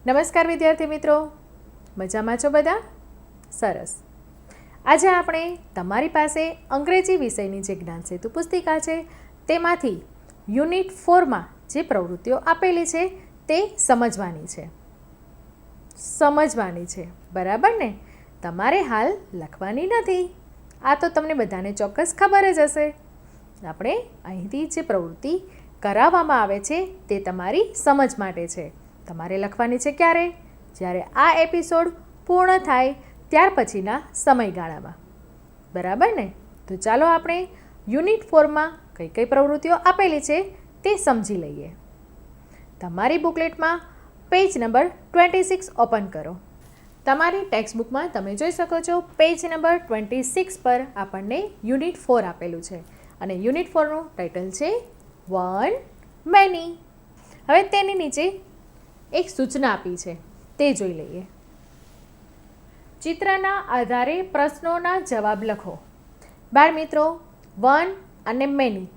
નમસ્કાર વિદ્યાર્થી મિત્રો, મજામાં છો બધા? સરસ. આજે આપણે તમારી પાસે અંગ્રેજી વિષયની જે જ્ઞાન સેતુ પુસ્તિકા છે તેમાંથી યુનિટ 4માં જે પ્રવૃત્તિઓ આપેલી છે તે સમજવાની છે. બરાબર ને? તમારે હાલ લખવાની નથી. આ તો તમને બધાને ચોક્કસ ખબર જ હશે. આપણે અહીંથી જે પ્રવૃત્તિ કરાવવામાં આવે છે તે તમારી સમજ માટે છે. તમારે લખવાની છે ક્યારે? જ્યારે આ એપિસોડ પૂર્ણ થાય ત્યાર પછીના સમયગાળામાં. બરાબર ને? તો ચાલો આપણે યુનિટ 4માં કઈ કઈ પ્રવૃત્તિઓ આપેલી છે તે સમજી લઈએ. તમારી બુકલેટમાં પેજ નંબર 26 ઓપન કરો. તમારી ટેક્સ્ટબુકમાં તમે જોઈ શકો છો પેજ નંબર 26 પર આપણને યુનિટ 4 આપેલું છે અને યુનિટ 4નું ટાઇટલ છે વન મેની. હવે તેની નીચે એક સૂચના આપી છે તે જોઈ લઈએ. ચિત્રના આધારે પ્રશ્નોના જવાબ લખો. બાળ મિત્રો, વન અને મેની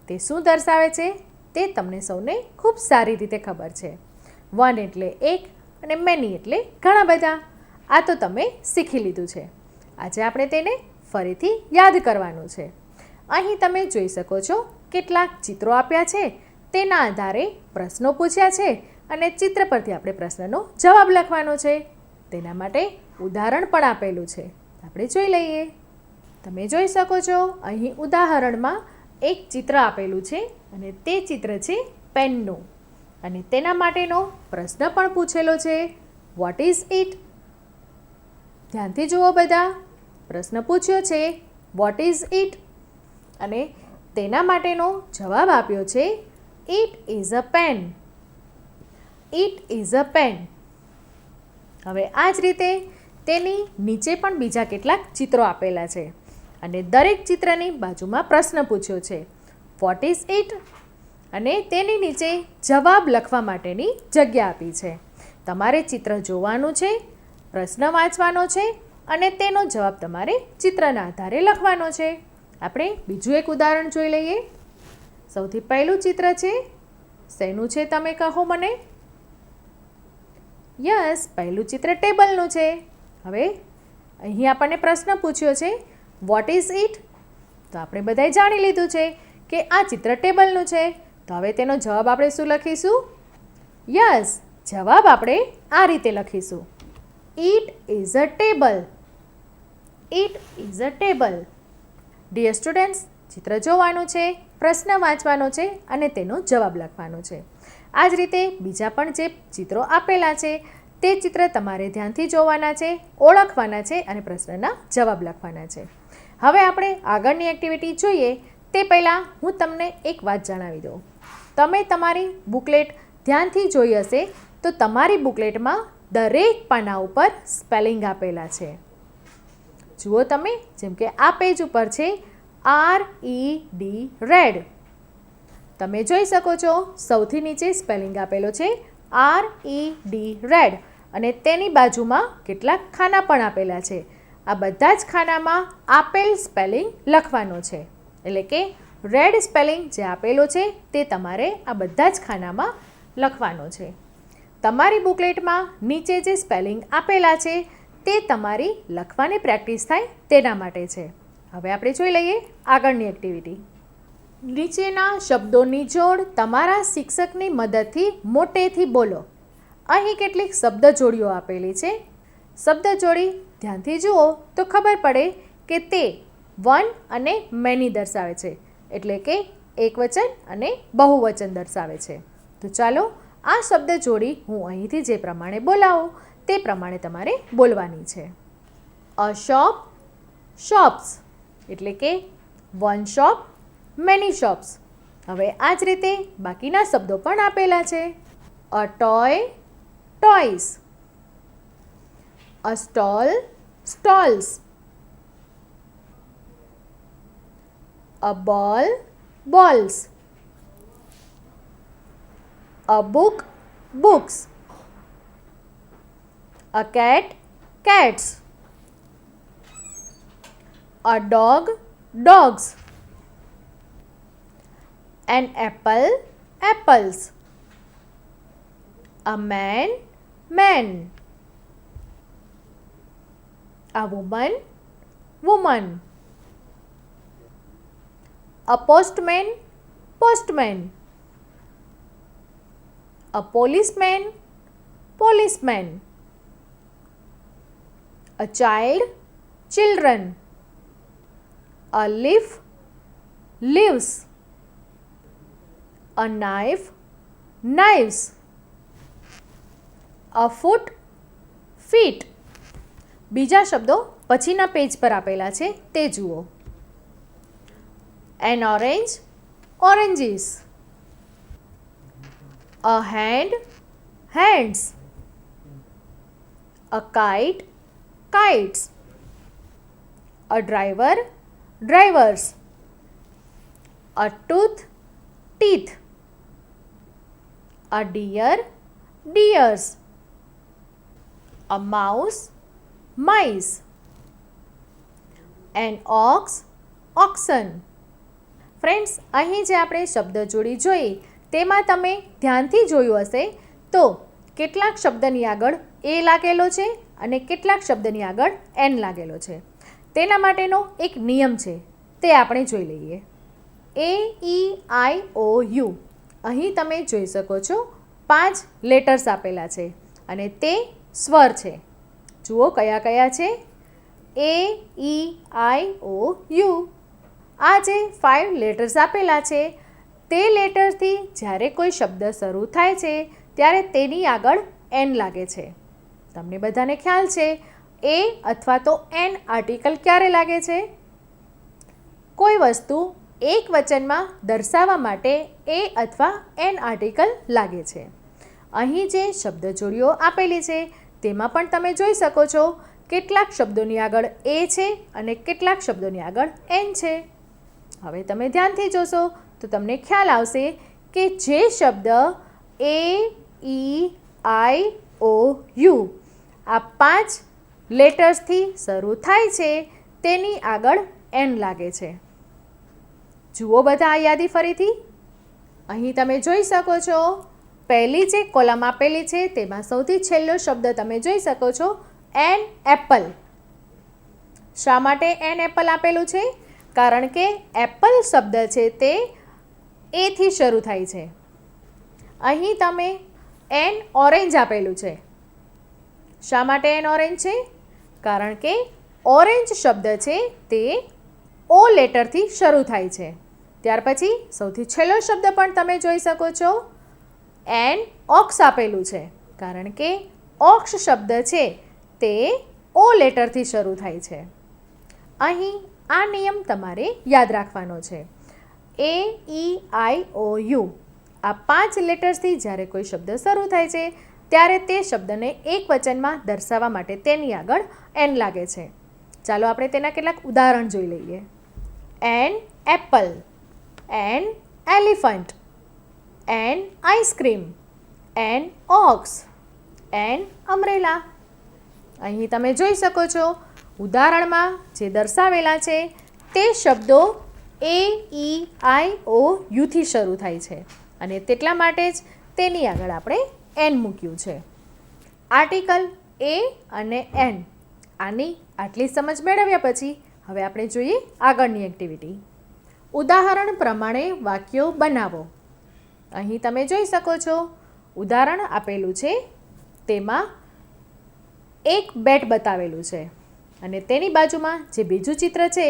તે શું દર્શાવે છે તે તમને સૌને ખૂબ સારી રીતે ખબર છે. વન એટલે એક અને મેની એટલે ઘણા બધા. આ તો તમે શીખી લીધું છે. આજે આપણે તેને ફરીથી યાદ કરવાનું છે. અહીં તમે જોઈ શકો છો કેટલાક ચિત્રો આપ્યા છે, તેના આધારે પ્રશ્નો પૂછ્યા છે અને ચિત્ર પરથી આપણે પ્રશ્નનો જવાબ લખવાનો છે. તેના માટે ઉદાહરણ પણ આપેલું છે, આપણે જોઈ લઈએ. તમે જોઈ શકો છો અહીં ઉદાહરણમાં એક ચિત્ર આપેલું છે અને તે ચિત્ર છે પેનનું અને તેના માટેનો પ્રશ્ન પણ પૂછેલો છે, વોટ ઇઝ ઇટ? ધ્યાનથી જુઓ બધા. પ્રશ્ન પૂછ્યો છે વોટ ઇઝ ઇટ અને તેના માટેનો જવાબ આપ્યો છે it is a pen. It is a pen. હવે આ જ રીતે તેની નીચે પણ બીજા કેટલાક ચિત્રો આપેલા છે અને દરેક ચિત્રની બાજુમાં પ્રશ્ન પૂછ્યો છે વોટ ઇઝ ઇટ અને તેની નીચે જવાબ લખવા માટેની જગ્યા આપી છે. તમારે ચિત્ર જોવાનું છે, પ્રશ્ન વાંચવાનો છે અને તેનો જવાબ તમારે ચિત્રના આધારે લખવાનો છે. આપણે બીજું એક ઉદાહરણ જોઈ લઈએ. સૌથી પહેલું ચિત્ર છે, શેનું છે તમે કહો મને? યસ, પહેલું ચિત્ર ટેબલનું છે. હવે અહીં આપણને પ્રશ્ન પૂછ્યો છે વોટ ઇઝ ઇટ? તો આપણે બધાએ જાણી લીધું છે કે આ ચિત્ર ટેબલનું છે. તો હવે તેનો જવાબ આપણે શું લખીશું? યસ, જવાબ આપણે આ રીતે લખીશું, it is a table. It is a table. Dear students, ચિત્ર જોવાનું છે, પ્રશ્ન વાંચવાનો છે અને તેનો જવાબ લખવાનો છે. આ જ રીતે બીજા પણ જે ચિત્રો આપેલા છે તે ચિત્ર તમારે ધ્યાનથી જોવાના છે, ઓળખવાના છે અને પ્રશ્નના જવાબ લખવાના છે. હવે આપણે આગળની એક્ટિવિટી જોઈએ તે પહેલાં હું તમને એક વાત જણાવી દઉં. તમે તમારી બુકલેટ ધ્યાનથી જોઈ હશે તો તમારી બુકલેટમાં દરેક પાના ઉપર સ્પેલિંગ આપેલા છે. જુઓ તમે, જેમ કે આ પેજ ઉપર છે RED, રેડ. તમે જોઈ શકો છો સૌથી નીચે સ્પેલિંગ આપેલો છે RED, રેડ અને તેની બાજુમાં કેટલાક ખાના પણ આપેલા છે. આ બધા જ ખાનામાં આપેલ સ્પેલિંગ લખવાનો છે. એટલે કે રેડ સ્પેલિંગ જે આપેલો છે તે તમારે આ બધા જ ખાનામાં લખવાનો છે. તમારી બુકલેટમાં નીચે જે સ્પેલિંગ આપેલા છે તે તમારી લખવાની પ્રેક્ટિસ થાય તેના માટે છે. હવે આપણે જોઈ લઈએ આગળની એક્ટિવિટી. નીચેના શબ્દોની જોડ તમારા શિક્ષકની મદદથી મોટેથી બોલો. અહીં કેટલીક શબ્દ જોડીઓ આપેલી છે. શબ્દ જોડી ધ્યાનથી જુઓ તો ખબર પડે કે તે વન અને મેની દર્શાવે છે, એટલે કે એકવચન અને બહુવચન દર્શાવે છે. તો ચાલો આ શબ્દ જોડી હું અહીંથી જે પ્રમાણે બોલાવું તે પ્રમાણે તમારે બોલવાની છે. અ શોપ, શોપ્સ, એટલે કે વન શોપ, મેની શોપ્સ. હવે આ જ રીતે બાકીના શબ્દો પણ આપેલા છે. A toy, toys. A stall, stalls. A ball, balls. A book, books. A cat, cats. A dog, dogs. An apple, apples. A man, man. A woman, woman. A postman, postman. A policeman, policeman. A child, children. A leaf, leaves. A knife, knives. A foot, feet. બીજા શબ્દો પછીના page પર આપેલા છે તે જુઓ. An orange, oranges. A hand, hands. A kite, kites. A driver, drivers. A tooth, teeth. A deer, deers. A mouse, mice. An ox, oxen. Friends, અહીં જે આપણે શબ્દ જોડી જોઈ તેમાં તમે ધ્યાનથી જોયું હશે તો કેટલાક શબ્દની આગળ એ લાગેલો છે અને કેટલાક શબ્દની આગળ એન લાગેલો છે. તેના માટેનો એક નિયમ છે તે આપણે જોઈ લઈએ. AEIOU અહીં તમે જોઈ શકો છો 5 લેટર્સ આપેલા છે અને તે સ્વર છે. જુઓ કયા કયા છે. AEIOU. આ જે 5 લેટર્સ આપેલા છે તે લેટરથી જ્યારે કોઈ શબ્દ શરૂ થાય છે ત્યારે તેની આગળ એન લાગે છે. તમને બધાને ખ્યાલ છે એ અથવા તો એન આર્ટિકલ ક્યારે લાગે છે? કોઈ વસ્તુ એક વચનમાં દર્શાવવા માટે એ અથવા એન આર્ટિકલ લાગે છે. અહીં જે શબ્દ જોડીઓ આપેલી છે તેમાં પણ તમે જોઈ શકો છો કેટલાક શબ્દોની આગળ એ છે અને કેટલાક શબ્દોની આગળ એન છે. હવે તમે ધ્યાનથી જોશો તો તમને ખ્યાલ આવશે કે જે શબ્દ AEIOU આ 5 લેટર્સથી શરૂ થાય છે તેની આગળ એન લાગે છે. જુઓ બધા આ યાદી ફરીથી. અહીં તમે જોઈ શકો છો પહેલી જે કોલમ આપેલી છે તેમાં સૌથી છેલ્લો શબ્દ તમે જોઈ શકો છો એન એપલ. શા માટે એન એપલ આપેલું છે? કારણ કે એપલ શબ્દ છે તે એથી શરૂ થાય છે. અહીં તમે એન ઓરેન્જ આપેલું છે. શા માટે એન ઓરેન્જ છે? કારણ કે ઓરેન્જ શબ્દ છે તે ઓ લેટરથી શરૂ થાય છે. ત્યાર પછી સૌથી છેલ્લો શબ્દ પણ તમે જોઈ શકો છો એન ઓક્સ આપેલું છે. કારણ કે ઓક્સ શબ્દ છે તે ઓ લેટરથી શરૂ થાય છે. અહીં આ નિયમ તમારે યાદ રાખવાનો છે. AEIOU આ 5 લેટર્સથી જ્યારે કોઈ શબ્દ શરૂ થાય છે ત્યારે તે શબ્દને એક વચનમાં દર્શાવવા માટે તેની આગળ એન લાગે છે. ચાલો આપણે તેના કેટલાક ઉદાહરણ જોઈ લઈએ. An apple, an elephant, an ice cream, an ox, an umbrella. અહીં તમે જોઈ શકો છો ઉદાહરણમાં જે દર્શાવેલા છે તે શબ્દો AEIOU થી શરૂ થાય છે અને તેટલા માટે જ તેની આગળ આપણે એન મૂક્યું છે. આર્ટિકલ એ અને એન. આની આટલી સમજ મેળવ્યા પછી હવે આપણે જોઈએ આગળની એક્ટિવિટી. ઉદાહરણ પ્રમાણે વાક્યો બનાવો. અહીં તમે જોઈ શકો છો ઉદાહરણ આપેલું છે તેમાં એક બેટ બતાવેલું છે અને તેની બાજુમાં જે બીજું ચિત્ર છે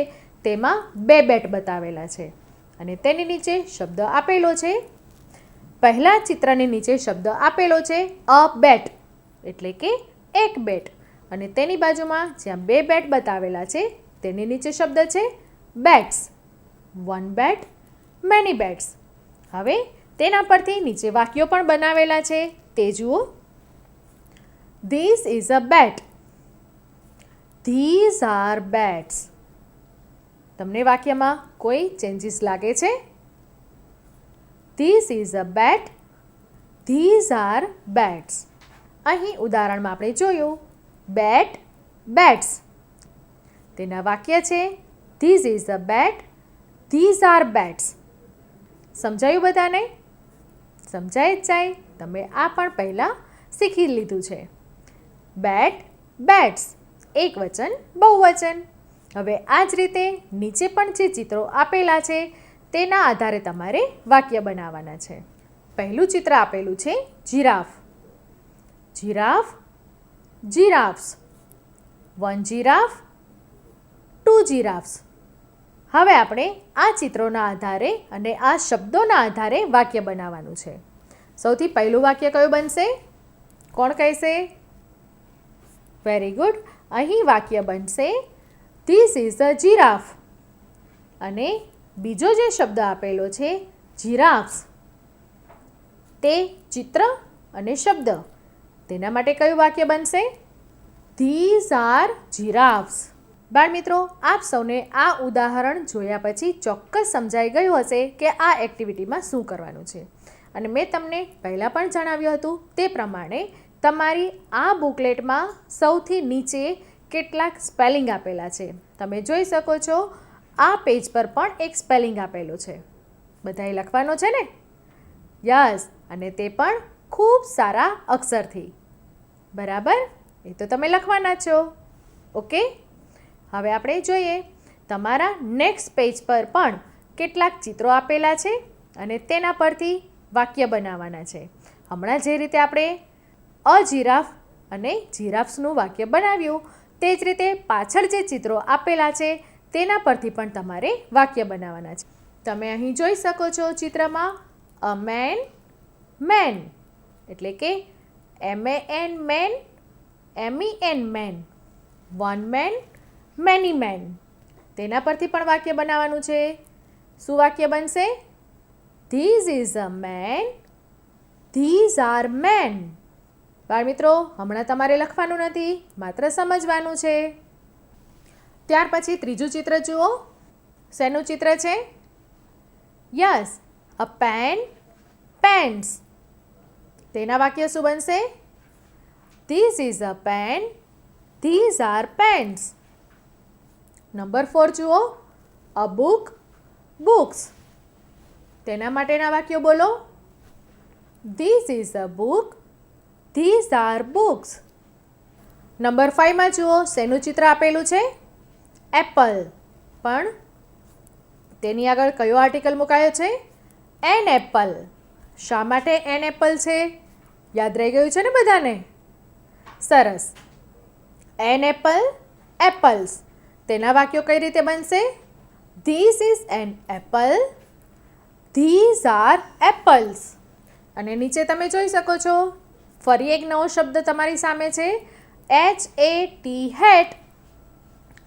તેમાં 2 બેટ બતાવેલા છે અને તેની નીચે શબ્દ આપેલો છે. પહેલા ચિત્રની નીચે શબ્દ આપેલો છે અ બેટ એટલે કે એક બેટ અને તેની બાજુમાં જ્યાં 2 બેટ બતાવેલા છે તેની નીચે શબ્દ છે બેટ્સ. 1 બેટ, મેની બેટ્સ. હવે તેના પરથી નીચે વાક્યો પણ બનાવેલા છે તે જુઓ. This is a bat. These are bats. તમને વાક્યમાં કોઈ ચેન્જીસ લાગે છે? This is a bat. These are bats. અહીં ઉદાહરણમાં આપણે જોયું બેટ, બેટ્સ. તેના વાક્ય છે This is a bat. These are bats. સમજાયું બધાને? સમજાય જ જાય. તમે આ પણ પહેલાં શીખી લીધું છે. બેટ, બેટ્સ, એક વચન, બહુવચન. હવે આ જ રીતે નીચે પણ જે ચિત્રો આપેલા છે તેના આધારે તમારે વાક્ય બનાવવાના છે. પહેલું ચિત્ર આપેલું છે જીરાફ. જીરાફ, જીરાફ્સ. 1 જીરાફ, 2 જીરાફ્સ. હવે આપણે આ ચિત્રોના આધારે અને આ શબ્દોના આધારે વાક્ય બનાવવાનું છે. સૌથી પહેલું વાક્ય કયું બનશે? કોણ કહેશે? Very good. અહીં વાક્ય બનશે ધીસ ઇઝ અ જીરાફ. અને બીજો જે શબ્દ આપેલો છે જીરાફ્સ, તે ચિત્ર અને શબ્દ, તેના માટે કયું વાક્ય બનશે? These are giraffes. બાળમિત્રો, આપ સૌને આ ઉદાહરણ જોયા પછી ચોક્કસ સમજાઈ ગયું હશે કે આ એક્ટિવિટીમાં શું કરવાનું છે. અને મેં તમને પહેલાં પણ જણાવ્યું હતું તે પ્રમાણે તમારી આ બુકલેટમાં સૌથી નીચે કેટલાક સ્પેલિંગ આપેલા છે. તમે જોઈ શકો છો આ પેજ પર પણ એક સ્પેલિંગ આપેલો છે. બધાએ લખવાનો છે ને? યસ. અને તે પણ ખૂબ સારા અક્ષરથી. બરાબર? એ તો તમે લખવાના છો. ઓકે. હવે આપણે જોઈએ તમારા નેક્સ્ટ પેજ પર પણ કેટલાક ચિત્રો આપેલા છે અને તેના પરથી વાક્ય બનાવવાના છે. હમણાં જે રીતે આપણે અ જીરાફ અને જીરાફ્સનું વાક્ય બનાવ્યું તે જ રીતે પાછળ જે ચિત્રો આપેલા છે તેના પરથી પણ તમારે વાક્ય બનાવવાના છે. તમે અહીં જોઈ શકો છો ચિત્રમાં અ મેન, મેન એટલે કે MAN man, MEN men, 1 man, many men. તેના પરથી પણ વાક્ય બનાવવાનું છે. શું વાક્ય બનશે? This is a man, these are men. બાળમિત્રો, હમણાં તમારે લખવાનું નથી, માત્ર સમજવાનું છે. ત્યાર પછી ત્રીજું ચિત્ર જુઓ. શેનું ચિત્ર છે? Yes, a pen, pens. તેના વાક્ય શું બનશે? This is a pen, these are pens. Number 4 જુઓ. A book, books. તેના માટેના વાક્યો બોલો. This is a book, these are books. નંબર 5માં જુઓ શેનું ચિત્ર આપેલું છે? એપલ. પણ તેની આગળ કયો આર્ટિકલ મુકાયો છે? An apple. શા માટે એન એપલ છે? યાદ રહી ગયું છે ને બધાને? સરસ. An apple, apples. તેના વાક્યો કઈ રીતે બનશે? This is an apple, these are apples. અને નીચે તમે જોઈ શકો છો ફરી એક નવો શબ્દ તમારી સામે છે HAT, હેટ.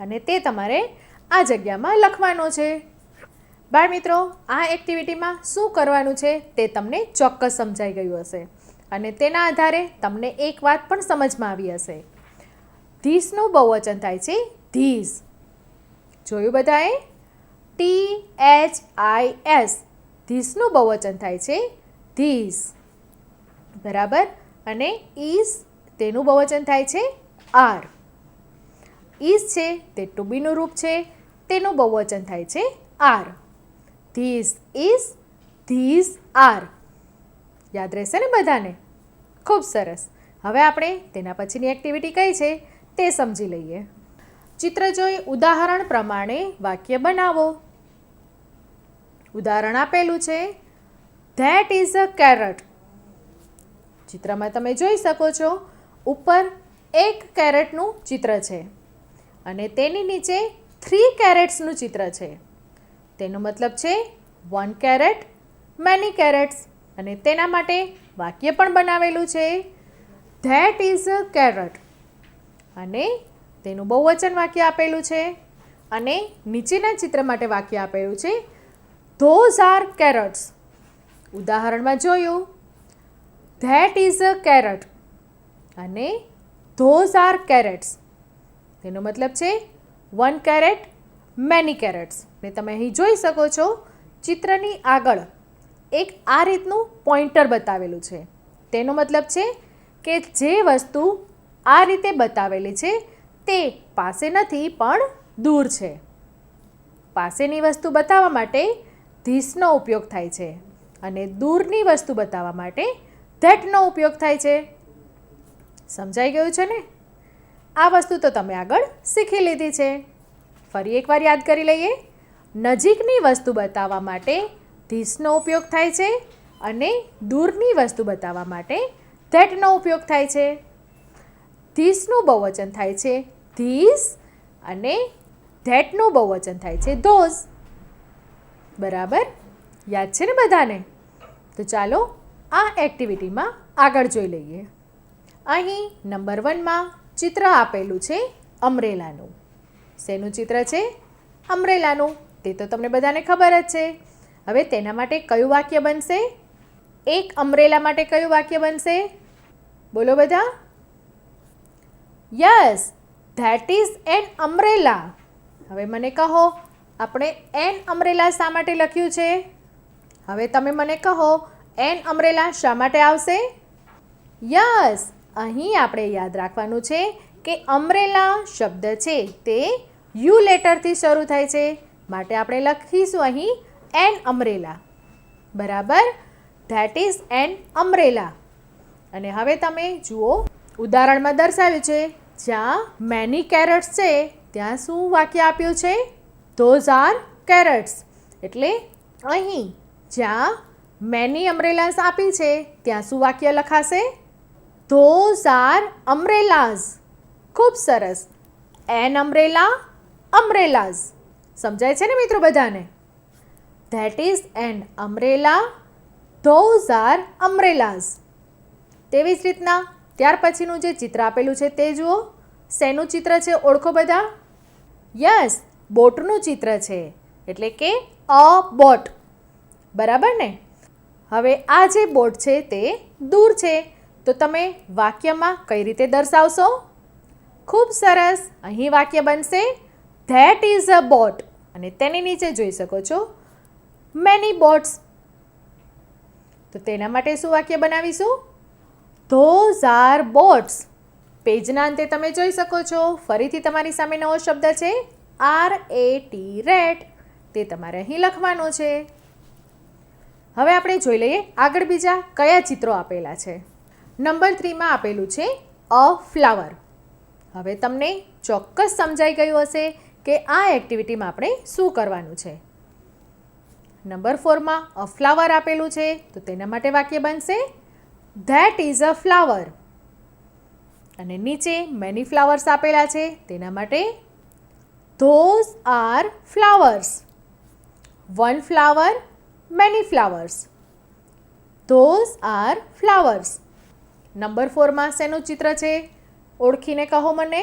અને તે તમારે આ જગ્યામાં લખવાનો છે. બાળમિત્રો, આ એક્ટિવિટીમાં શું કરવાનું છે તે તમને ચોક્કસ સમજાઈ ગયું હશે. અને તેના આધારે તમને એક વાત પણ સમજમાં આવી હશે. ધીસનું બહુવચન થાય છે ધીઝ. જોયું બધાએ? THIS. ધીસનું બહુવચન થાય છે ધીઝ. બરાબર? અને ઇઝ, તેનું બહુવચન થાય છે આર. ઇઝ છે તે ટુ બીનું રૂપ છે, તેનું બહુવચન થાય છે are. This is, these are. યાદ રહેશે ને બધાને? ખૂબ સરસ. હવે આપણે તેના પછીની એક્ટિવિટી કઈ છે તે સમજી લઈએ. ચિત્ર જોઈ ઉદાહરણ પ્રમાણે વાક્ય બનાવો. ઉદાહરણ આપેલું છે ધેટ ઇઝ અ કેરટ. ચિત્રમાં તમે જોઈ શકો છો ઉપર એક કેરેટનું ચિત્ર છે અને તેની નીચે 3 કેરેટ્સનું ચિત્ર છે. તેનો મતલબ છે 1 કેરેટ, મેની કેરેટ્સ. અને તેના માટે વાક્ય પણ બનાવેલું છે ધેટ ઇઝ અ કેરટ. અને તેનું બહુવચન વાક્ય આપેલું છે. અને નીચેના ચિત્ર માટે વાક્ય આપેલું છે ધોઝ આર કેરટ્સ. ઉદાહરણમાં જોયું ધેટ ઇઝ અ કેરટ અને ધોઝ આર કેરેટ્સ. તેનો મતલબ છે 1 કેરેટ, મેની કેરેટ્સ. ને તમે અહીં જોઈ શકો છો ચિત્રની આગળ એક આ રીતનું પોઇન્ટર બતાવેલું છે. તેનો મતલબ છે કે જે વસ્તુ આ રીતે બતાવેલી છે તે પાસે નથી પણ દૂર છે. પાસેની વસ્તુ બતાવવા માટે ધીસનો ઉપયોગ થાય છે અને દૂરની વસ્તુ બતાવવા માટે ધેટનો ઉપયોગ થાય છે. સમજાઈ ગયું છે ને? આ વસ્તુ તો તમે આગળ શીખી લીધી છે. ફરી એકવાર યાદ કરી લઈએ. નજીકની વસ્તુ બતાવવા માટે ધીસનો ઉપયોગ થાય છે અને દૂરની વસ્તુ બતાવવા માટે ધેટનો ઉપયોગ થાય છે. ધીસનું બહુવચન થાય છે ધીસ અને ધેટનું બહુવચન થાય છે ધોઝ. બરાબર? યાદ છે ને બધાને? તો ચાલો આ એક્ટિવિટીમાં આગળ જોઈ લઈએ. અહીં નંબર 1માં ચિત્ર આપેલું છે અમ્બ્રેલાનું. શેનું ચિત્ર છે? અમ્બ્રેલાનું. તે તો તમને બધાને ખબર જ છે. હવે તેના માટે કયું વાક્ય બનશે? એક અમ્બ્રેલા માટે કયું વાક્ય બનશે? બોલો બધા. Yes, that is an umbrella. હવે મને કહો, આપણે એન અમ્બ્રેલા શા માટે લખ્યું છે? હવે તમે મને કહો, એન અમ્બ્રેલા શા માટે આવશે? યસ, અહીં આપણે યાદ રાખવાનું છે કે અમ્બ્રેલા શબ્દ છે તે યુ લેટરથી શરૂ થાય છે, માટે આપણે લખીશું અહીં એન અમ્બ્રેલા. બરાબર? That is an umbrella. અને હવે તમે જુઓ, ઉદાહરણમાં દર્શાવ્યું છે જ્યાં મેની કેરેટ્સ છે ત્યાં શું વાક્ય આપ્યું છે? Those are carrots. એટલે અહીં જ્યાં મેની અમ્બ્રેલાસ આપી છે ત્યાં શું વાક્ય લખાશે? Those are umbrellas. ખૂબ સરસ. An umbrella, umbrellas. સમજાય છે ને મિત્રો બધાને? That is an umbrella, those are umbrellas. તેવી જ રીતના ત્યાર પછીનું જે ચિત્ર આપેલું છે તે જુઓ. શેનું ચિત્ર છે ઓળખો બધા? યસ, બોટનું ચિત્ર છે, એટલે કે અ બોટ. બરાબર ને? હવે આ જે બોટ છે તે દૂર છે, તો તમે વાક્યમાં કઈ રીતે દર્શાવશો? ખૂબ સરસ. અહીં વાક્ય બનશે ધેટ ઇઝ અ બોટ અને તેની નીચે જોઈ શકો છો મેની બોટ્સ. તો તેના માટે શું વાક્ય બનાવીશું? Those are boats. પેજના અંતે તમે જોઈ શકો છો ફરીથી તમારી સામે નવો શબ્દ છે RAT, રેટ. તે તમારે અહીં લખવાનો છે. હવે આપણે જોઈ લઈએ આગળ બીજા કયા ચિત્રો આપેલા છે. નંબર 3માં આપેલું છે અ ફ્લાવર. હવે તમને ચોક્કસ સમજાઈ ગયું હશે કે આ એક્ટિવિટીમાં આપણે શું કરવાનું છે. નંબર 4માં અ ફ્લાવર આપેલું છે, તો તેના માટે વાક્ય બનશે ધેટ ઇઝ અ ફ્લાવર. અને નીચે મેની ફ્લાવર્સ આપેલા છે, તેના માટે those are flowers. One flower, many flowers. Those are flowers. Number 4માં શેનું ચિત્ર છે? ઓળખીને કહો મને.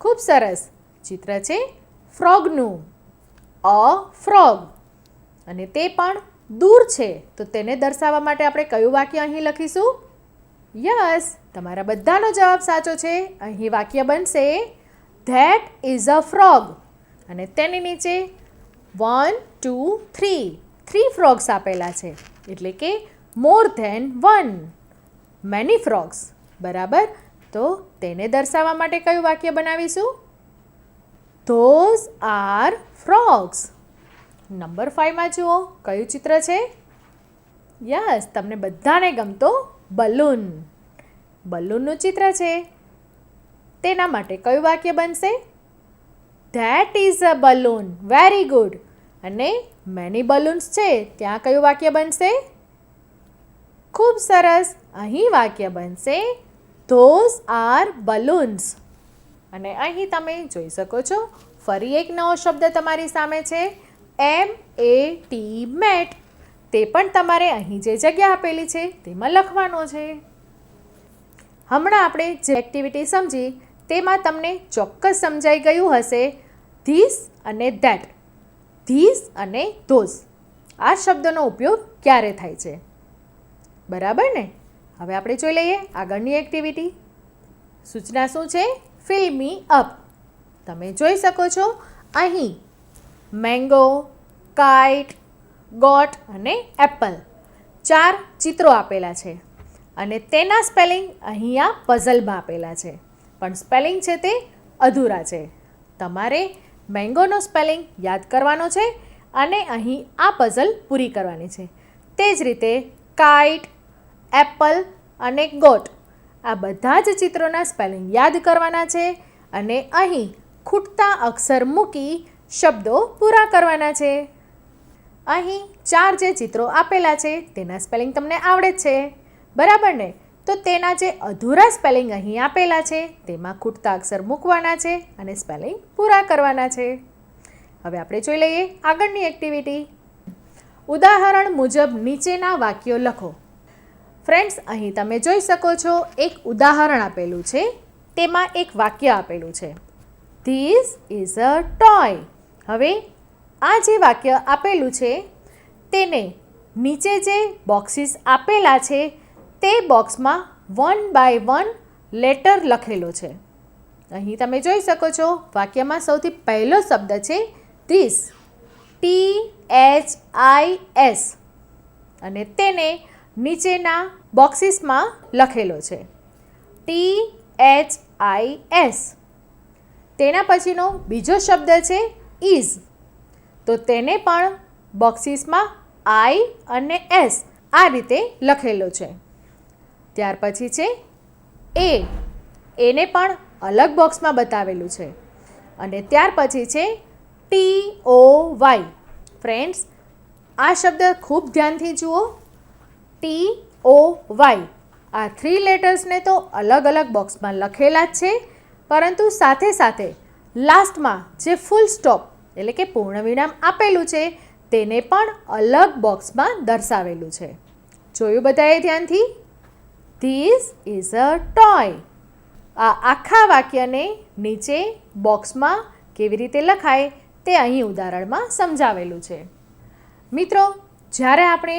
ખૂબ સરસ. ચિત્ર છે ફ્રોગનું. અ ફ્રોગ. અને તે પણ દૂર છે, તો તેને દર્શાવવા માટે આપણે કયું વાક્ય અહીં લખીશું? યસ, તમારા બધાનો જવાબ સાચો છે. અહીં વાક્ય બનશે ધેટ ઇઝ અ ફ્રોગ. અને તેની નીચે 1, 2, 3 3 ફ્રોગ્સ આપેલા છે, એટલે કે મોર ધેન 1, મેની ફ્રોગ્સ. બરાબર? તો તેને દર્શાવવા માટે કયું વાક્ય બનાવીશું? Those are frogs. નંબર 5માં જુઓ કયું ચિત્ર છે? યસ, તમને બધાને ગમતો બલૂન. બલૂનનું ચિત્ર છે. તેના માટે કયું વાક્ય બનશે? That is a balloon. Very good. અને મેની બલૂન્સ છે ત્યાં કયું વાક્ય બનશે? ખૂબ સરસ. અહીં વાક્ય બનશે ધોઝ આર બલૂન્સ. અને અહીં તમે જોઈ શકો છો ફરી એક નવો શબ્દ તમારી સામે છે MAT, મેટ. તે પણ તમારે અહીં જે જગ્યા આપેલી છે તેમાં લખવાનો છે. હમણાં આપણે જે એક્ટિવિટી સમજી તેમાં તમને ચોક્કસ સમજાઈ ગયું હશે ધીસ અને ધેટ, ધીસ અને ધોઝ. આ શબ્દનો ઉપયોગ ક્યારે થાય છે? બરાબર ને? હવે આપણે જોઈ લઈએ આગળની એક્ટિવિટી. સૂચના શું છે? Fill me up. તમે જોઈ શકો છો અહીં મેંગો, કાઇટ, ગોટ અને એપલ 4 ચિત્રો આપેલા છે અને તેના સ્પેલિંગ અહીંયા પઝલમાં આપેલા છે, પણ સ્પેલિંગ છે તે અધૂરા છે. તમારે મેંગોનો સ્પેલિંગ યાદ કરવાનો છે અને અહીં આ પઝલ પૂરી કરવાની છે. તે જ રીતે કાઇટ, એપલ અને ગોટ આ બધા જ ચિત્રોના સ્પેલિંગ યાદ કરવાના છે અને અહીં ખૂટતા અક્ષર મૂકી શબ્દો પૂરા કરવાના છે. અહીં 4 જે ચિત્રો આપેલા છે તેના સ્પેલિંગ તમને આવડે જ છે, બરાબર ને? તો તેના જે અધૂરા સ્પેલિંગ અહીં આપેલા છે તેમાં ખૂટતા અક્ષર મૂકવાના છે અને સ્પેલિંગ પૂરા કરવાના છે. હવે આપણે જોઈ લઈએ આગળની એક્ટિવિટી. ઉદાહરણ મુજબ નીચેના વાક્યો લખો. ફ્રેન્ડ્સ, અહીં તમે જોઈ શકો છો એક ઉદાહરણ આપેલું છે, તેમાં એક વાક્ય આપેલું છે, ધીસ ઇઝ અ ટોય. હવે આ જે વાક્ય આપેલું છે તેને નીચે જે બોક્સીસ આપેલા છે તે બોક્સમાં 1 by 1 લેટર લખેલો છે. અહીં તમે જોઈ શકો છો વાક્યમાં સૌથી પહેલો શબ્દ છે ધીસ, THIS, અને તેને નીચેના બોક્સીસમાં લખેલો છે THIS. તેના પછીનો બીજો શબ્દ છે ઇઝ, તો તેને પણ બોક્સીસમાં I અને S આ રીતે લખેલો છે. ત્યાર પછી છે એને પણ અલગ બોક્સમાં બતાવેલું છે અને ત્યાર પછી છે TOY. ફ્રેન્ડ્સ, આ શબ્દ ખૂબ ધ્યાનથી જુઓ, TOY. આ 3 લેટર્સને તો અલગ અલગ બોક્સમાં લખેલા જ છે, પરંતુ સાથે સાથે લાસ્ટમાં જે ફૂલ સ્ટોપ એટલે કે પૂર્ણ વિરામ આપેલું છે તેને પણ અલગ બોક્સમાં દર્શાવેલું છે. જોયું બધાએ ધ્યાનથી? This is a toy. આ આખા વાક્યને નીચે બોક્સમાં કેવી રીતે લખાય તે અહીં ઉદાહરણમાં સમજાવેલું છે. મિત્રો, જ્યારે આપણે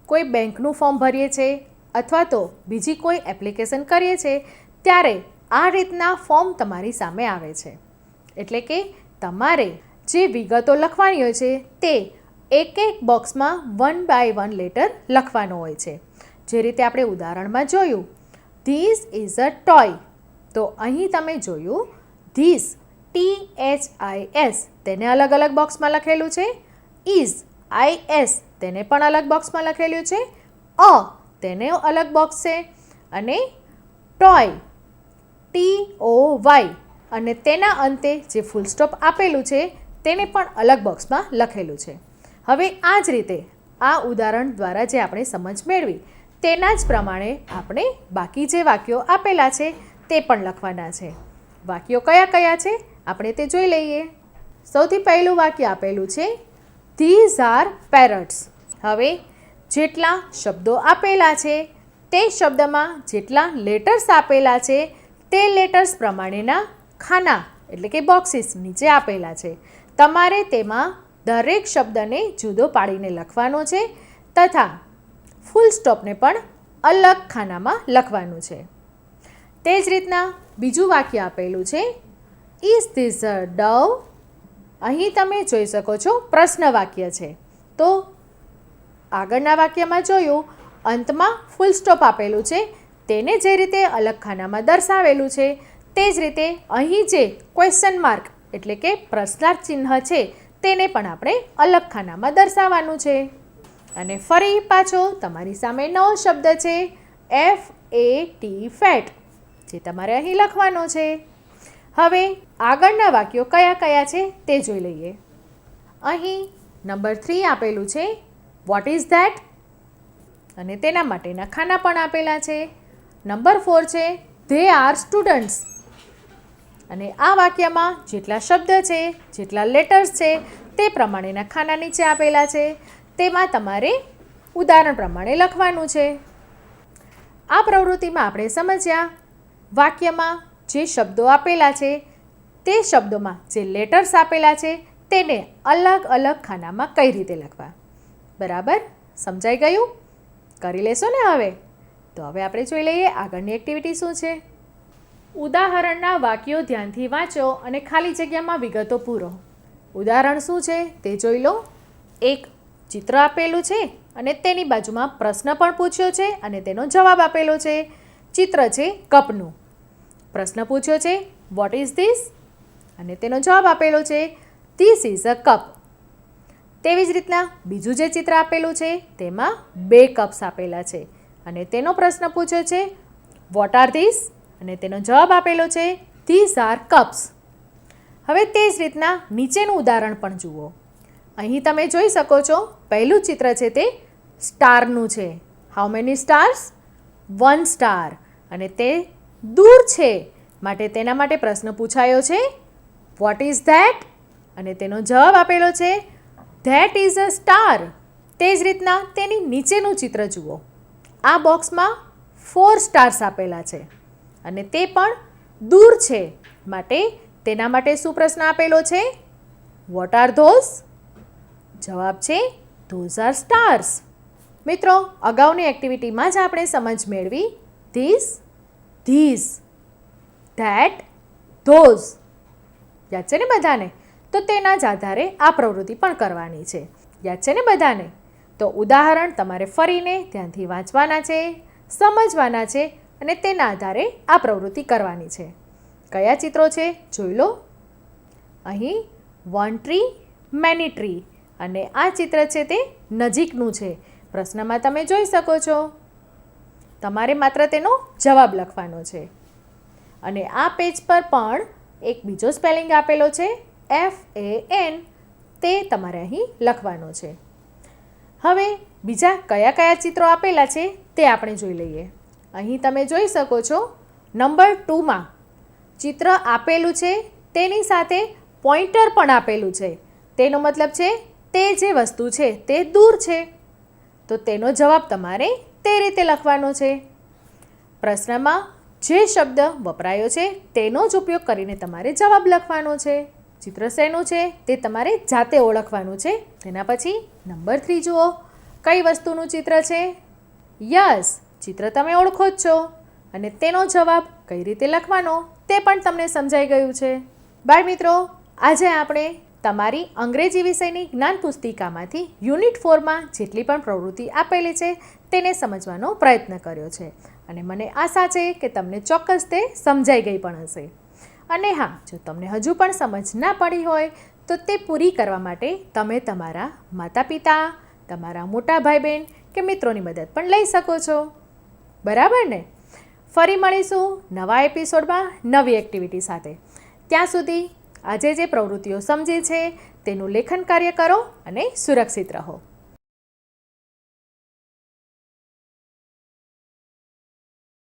કોઈ બેંકનું ફોર્મ ભરીએ છીએ અથવા તો બીજી કોઈ એપ્લિકેશન કરીએ છીએ ત્યારે આ રીતના ફોર્મ તમારી સામે આવે છે. એટલે કે તમારે જે વિગતો લખવાની હોય છે તે એક એક બોક્સમાં 1 by 1 લેટર લખવાનો હોય છે. જે રીતે આપણે ઉદાહરણમાં જોયું ધીસ ઇઝ અ ટોય, તો અહીં તમે જોયું ધીસ THIS તેને અલગ અલગ બોક્સમાં લખેલું છે, ઇઝ IS તેને પણ અલગ બોક્સમાં લખેલું છે, તેને અલગ બોક્સ છે, અને ટોય TOY અને તેના અંતે જે ફૂલ સ્ટોપ આપેલું છે તેને પણ અલગ બોક્સમાં લખેલું છે. હવે આ જ રીતે આ ઉદાહરણ દ્વારા જે આપણે સમજ મેળવી તેના જ પ્રમાણે આપણે બાકી જે વાક્યો આપેલા છે તે પણ લખવાના છે. વાક્યો કયા કયા છે આપણે તે જોઈ લઈએ. સૌથી પહેલું વાક્ય આપેલું છે ધીઝ આર પેરટ્સ. હવે જેટલા શબ્દો આપેલા છે તે શબ્દમાં જેટલા લેટર્સ આપેલા છે તે લેટર્સ પ્રમાણેના ખાના એટલે કે બોક્સીસ નીચે આપેલા છે. તમારે તેમાં દરેક શબ્દને જુદો પાડીને લખવાનો છે તથા ફૂલ સ્ટોપને પણ અલગ ખાનામાં લખવાનું છે. તે જ રીતના બીજું વાક્ય આપેલું છે ઇઝ ધીસ અ ડવ. અહીં તમે જોઈ શકો છો પ્રશ્ન વાક્ય છે, તો આગળના વાક્યમાં જોયું અંતમાં ફૂલ સ્ટોપ આપેલું છે તેને જે રીતે અલગ ખાનામાં દર્શાવેલું છે તે જ રીતે અહીં જે ક્વેશ્ચન માર્ક એટલે કે પ્રશ્નાર્થ ચિહ્ન છે તેને પણ આપણે અલગ ખાનામાં દર્શાવવાનું છે. અને ફરી પાછો તમારી સામે નવો શબ્દ છે FAT, ફેટ, જે તમારે અહીં લખવાનો છે. હવે આગળના વાક્યો કયા કયા છે તે જોઈ લઈએ. અહીં નંબર 3 આપેલું છે વોટ ઇઝ ધેટ, અને તેના માટેના ખાના પણ આપેલા છે. નંબર 4 છે ધે આર સ્ટુડન્ટ્સ, અને આ વાક્યમાં જેટલા શબ્દ છે જેટલા લેટર્સ છે તે પ્રમાણેના ખાના નીચે આપેલા છે, તેમાં તમારે ઉદાહરણ પ્રમાણે લખવાનું છે. આ પ્રવૃત્તિમાં આપણે સમજ્યા વાક્યમાં જે શબ્દો આપેલા છે તે શબ્દોમાં જે લેટર્સ આપેલા છે તેને અલગ અલગ ખાનામાં કઈ રીતે લખવા. બરાબર સમજાઈ ગયું? કરી લેશો ને હવે? તો હવે આપણે જોઈ લઈએ આગળની એક્ટિવિટી શું છે. ઉદાહરણના વાક્યો ધ્યાનથી વાંચો અને ખાલી જગ્યામાં વિગતો પૂરો. ઉદાહરણ શું છે તે જોઈ લો. એક ચિત્ર આપેલું છે અને તેની બાજુમાં પ્રશ્ન પણ પૂછ્યો છે અને તેનો જવાબ આપેલો છે. ચિત્ર છે કપનું. પ્રશ્ન પૂછ્યો છે વોટ ઇઝ ધીસ, અને તેનો જવાબ આપેલો છે ધીસ ઇઝ અ કપ. તેવી જ રીતના બીજું જે ચિત્ર આપેલું છે તેમાં 2 કપ્સ આપેલા છે અને તેનો પ્રશ્ન પૂછ્યો છે વોટ આર ધીસ? અને તેનો જવાબ આપેલો છે ધીસ આર કપ્સ. હવે તે જ રીતના નીચેનું ઉદાહરણ પણ જુઓ. અહીં તમે જોઈ શકો છો પહેલું ચિત્ર છે તે સ્ટારનું છે. How many stars? 1 સ્ટાર. અને તે દૂર છે માટે તેના માટે પ્રશ્ન પૂછાયો છે વોટ ઇઝ ધેટ? અને તેનો જવાબ આપેલો છે ધેટ ઇઝ અ સ્ટાર. તે જ રીતના તેની નીચેનું ચિત્ર જુઓ. આ બોક્સમાં 4 સ્ટાર્સ આપેલા છે અને તે પણ દૂર છે માટે તેના માટે શું પ્રશ્ન આપેલો છે? What are those? જવાબ છે ધોઝ આર સ્ટાર્સ. મિત્રો, અગાઉની એક્ટિવિટીમાં જ આપણે સમજ મેળવી ધીસ, ધીસ, ધેટ, ધોઝ. યાદ છે ને બધાને? તો તેના જ આધારે આ પ્રવૃત્તિ પણ કરવાની છે. યાદ છે ને બધાને? તો ઉદાહરણ તમારે ફરીને ધ્યાનથી વાંચવાના છે, સમજવાના છે અને તેના આધારે આ પ્રવૃત્તિ કરવાની છે. કયા ચિત્રો છે જોઈ લો. અહીં 1 ટ્રી, મેની ટ્રી અને આ ચિત્ર છે તે નજીકનું છે. પ્રશ્નમાં તમે જોઈ શકો છો. તમારે માત્ર તેનો જવાબ લખવાનો છે. અને આ પેજ પર પણ એક બીજો સ્પેલિંગ આપેલો છે FAN. તે તમારે અહીં લખવાનો છે. હવે બીજા કયા કયા ચિત્રો આપેલા છે તે આપણે જોઈ લઈએ. અહીં તમે જોઈ શકો છો નંબર 2માં ચિત્ર આપેલું છે તેની સાથે પોઇન્ટર પણ આપેલું છે. તેનો મતલબ છે તે જે વસ્તુ છે તે દૂર છે. તો તેનો જવાબ તમારે તે રીતે લખવાનો છે. પ્રશ્નમાં જે શબ્દ વપરાયો છે તેનો જ ઉપયોગ કરીને તમારે જવાબ લખવાનો છે. ચિત્ર શેનું છે તે તમારે જાતે ઓળખવાનું છે. તેના પછી નંબર 3 જુઓ. કઈ વસ્તુનું ચિત્ર છે? યસ, ચિત્ર તમે ઓળખો જ છો અને તેનો જવાબ કઈ રીતે લખવાનો તે પણ તમને સમજાઈ ગયું છે. બાળ મિત્રો, આજે આપણે તમારી અંગ્રેજી વિષયની જ્ઞાન પુસ્તિકામાંથી યુનિટ 4માં જેટલી પણ પ્રવૃત્તિ આપેલી છે તેને સમજવાનો પ્રયત્ન કર્યો છે અને મને આશા છે કે તમને ચોક્કસ તે સમજાઈ ગઈ પણ હશે. અને હા, જો તમને હજુ પણ સમજ ના પડી હોય તો તે પૂરી કરવા માટે તમે તમારા માતા પિતા, તમારા મોટા ભાઈ બહેન કે મિત્રોની મદદ પણ લઈ શકો છો. બરાબર ને? ફરી મળીશું નવા એપિસોડમાં નવી એક્ટિવિટી સાથે. ત્યાં સુધી આજે જે પ્રવૃત્તિઓ સમજી છે તેનું લેખન કાર્ય કરો અને સુરક્ષિત રહો.